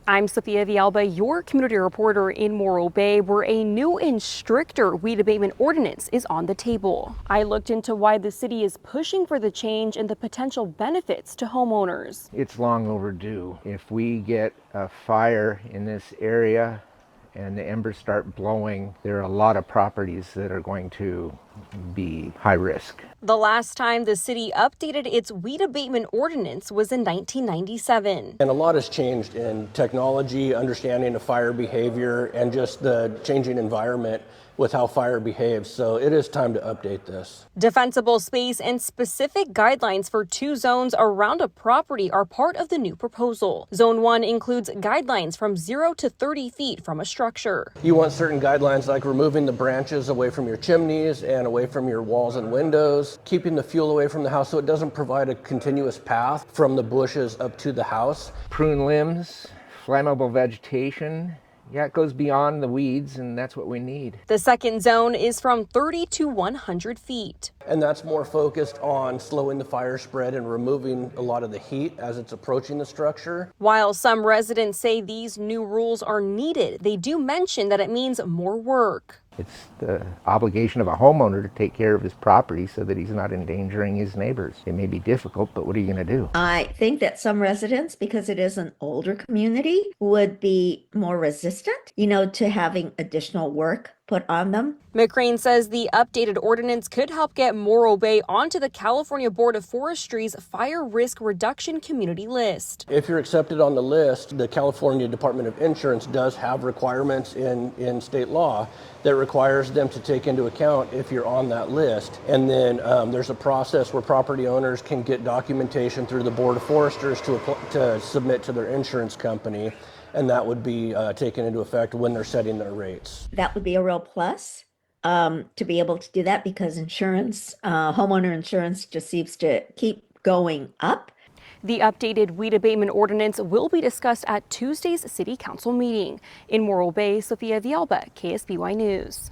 I'm Sophia Villalba, your community reporter in Morro Bay, where a new and stricter weed abatement ordinance is on the table. I looked into why the city is pushing for the change and the potential benefits to homeowners. It's long overdue. If we get a fire in this area and the embers start blowing, there are a lot of properties that are going to be high risk. The last time the city updated its weed abatement ordinance was in 1997. And a lot has changed in technology, understanding of fire behavior, and just the changing environment with how fire behaves. So it is time to update this. Defensible space and specific guidelines for 2 zones around a property are part of the new proposal. Zone 1 includes guidelines from 0 to 30 feet from a structure. You want certain guidelines like removing the branches away from your chimneys and away from your walls and windows, keeping the fuel away from the house so it doesn't provide a continuous path from the bushes up to the house. Prune limbs, flammable vegetation. Yeah, it goes beyond the weeds, and that's what we need. The second zone is from 30 to 100 feet. And that's more focused on slowing the fire spread and removing a lot of the heat as it's approaching the structure. While some residents say these new rules are needed, they do mention that it means more work. It's the obligation of a homeowner to take care of his property so that he's not endangering his neighbors. It may be difficult, but what are you going to do? I think that some residents, because it is an older community, would be more resistant, to having additional work put on them. McCrane says the updated ordinance could help get Morro Bay onto the California Board of Forestry's fire risk reduction community list. If you're accepted on the list, the California Department of Insurance does have requirements in state law that requires them to take into account if you're on that list. And then there's a process where property owners can get documentation through the Board of Foresters to submit to their insurance company. And that would be taken into effect when they're setting their rates. That would be a real plus to be able to do that, because insurance, homeowner insurance, just seems to keep going up. The updated weed abatement ordinance will be discussed at Tuesday's City Council meeting. In Morro Bay, Sophia Villalba, KSBY News.